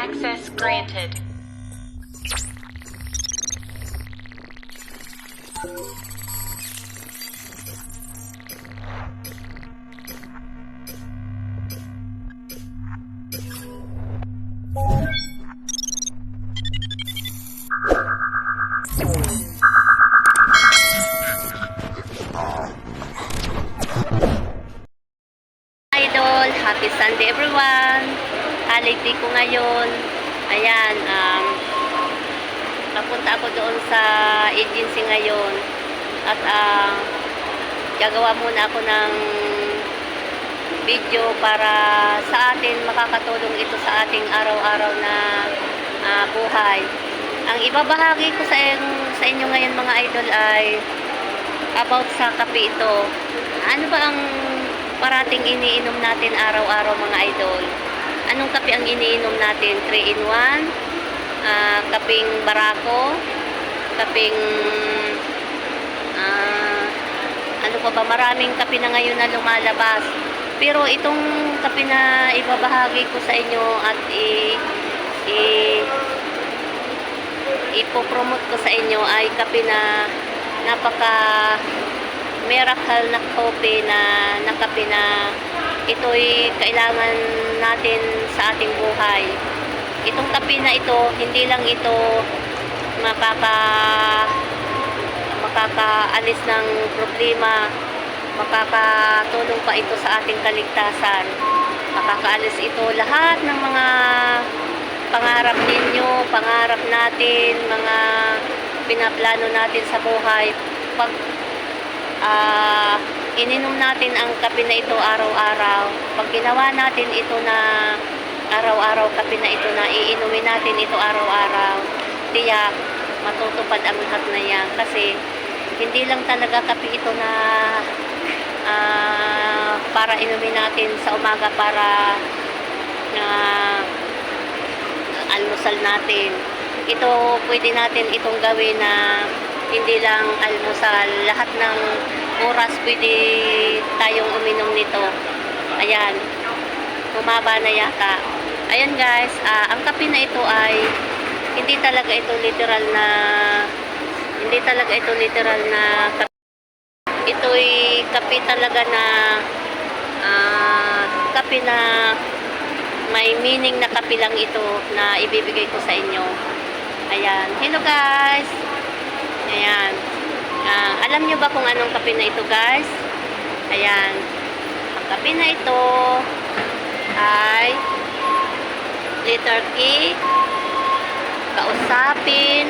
Access granted. Idol, happy Sunday everyone. Holiday ko ngayon. Ayan, papunta ako doon sa agency ngayon. At gagawa muna ako ng video para sa atin, makakatulong ito sa ating araw-araw na buhay. Ang ibabahagi ko sa inyo ngayon mga idol ay about sa kape ito. Ano ba ang parating iniinom natin araw-araw mga idol? Anong kape ang iniinom natin? 3-in-1, kapeng barako, kapeng ano pa ba, maraming kape na ngayon na lumalabas. Pero itong kape na ibabahagi ko sa inyo at ipopromote ko sa inyo ay kape na napaka miracle na kape na kape na ito'y kailangan natin sa ating buhay. Itong kape na ito, hindi lang ito makakaalis ng problema, makakatulong pa ito sa ating kaligtasan. Makakaalis ito lahat ng mga pangarap ninyo, pangarap natin, mga pinaplano natin sa buhay. Pag ininom natin ang kape na ito araw-araw, pag ginawa natin ito na araw-araw kape na ito na iinumin natin ito araw-araw, tiyak matutupad ang lahat na yan. Kasi hindi lang talaga kape ito na para inumin natin sa umaga para almusal natin. Ito pwede natin itong gawin na hindi lang almusal, lahat ng oras pwede tayong uminom nito. Ayan, bumaba na yata. Ayan guys, ang kape na ito ay hindi talaga ito literal na kape. Ito'y kape talaga na kape na may meaning na kape lang ito na ibibigay ko sa inyo. Ayan, hello guys. Ayan. Alam nyo ba kung anong kape na ito guys? Ayan. Ang kape na ito ay letter K. Kausapin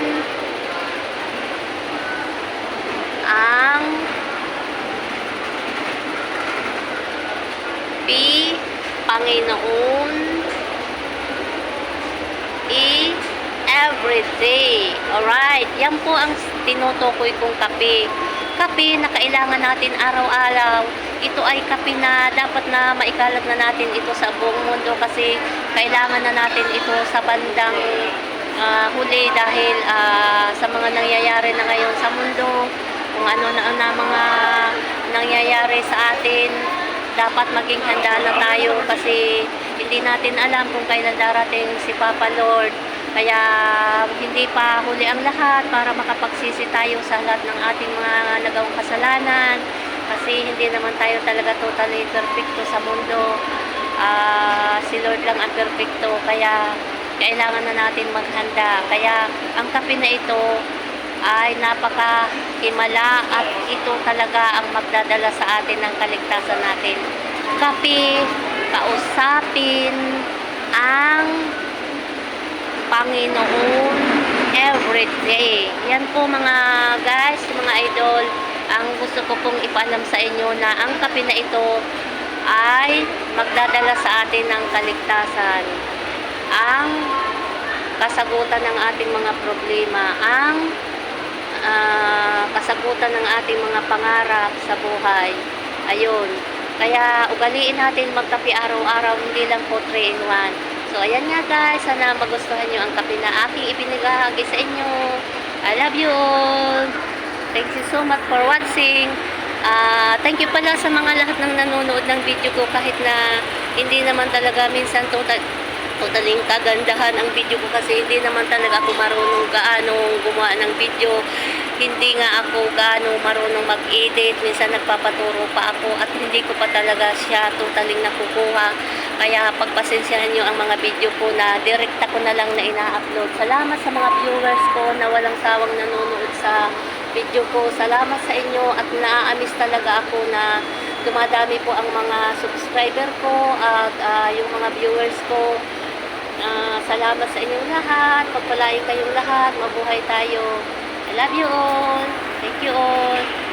ang P. Panginoon. E. Everyday. Alright. Yan po ang tinutukoy kong kape. Kape na kailangan natin araw-araw. Ito ay kape na dapat na maikalat na natin ito sa buong mundo kasi kailangan na natin ito sa bandang huli dahil sa mga nangyayari na ngayon sa mundo, kung ano na mga nangyayari sa atin, dapat maging handa na tayo kasi hindi natin alam kung kailan darating si Papa Lord. Kaya hindi pa huli ang lahat para makapagsisi tayo sa lahat ng ating mga nagawang kasalanan. Kasi hindi naman tayo talaga totally perfecto sa mundo. Si Lord lang ang perfecto. Kaya kailangan na natin maghanda. Kaya ang kape na ito ay napakahimala at ito talaga ang magdadala sa atin ng kaligtasan natin. Kape, kausapin ang Panginoon everyday. Yan po mga guys, mga idol, ang gusto ko pong ipaalam sa inyo na ang kape na ito ay magdadala sa atin ng kaligtasan, ang kasagutan ng ating mga problema, ang kasagutan ng ating mga pangarap sa buhay. Ayun. Kaya ugaliin natin magkape araw-araw, hindi lang po 3-in-1. So, ayan nga guys, sana magustuhan nyo ang kape na aking ipinagahagi sa inyo. I love you all. Thank you so much for watching. Thank you pala sa mga lahat ng nanonood ng video ko kahit na hindi naman talaga minsan totaling kagandahan ang video ko kasi hindi naman talaga ako marunong gaano gumawa ng video. Hindi nga ako gaano marunong mag-edit. Minsan nagpapaturo pa ako at hindi ko pa talaga siya totaling nakukuha. Kaya pagpasensyahan nyo ang mga video ko na direkta ko na lang na ina-upload. Salamat sa mga viewers ko na walang sawang nanonood sa video ko. Salamat sa inyo at naaamis talaga ako na dumadami po ang mga subscriber ko at yung mga viewers ko. Salamat sa inyong lahat. Pagpalain kayong lahat. Mabuhay tayo. I love you all. Thank you all.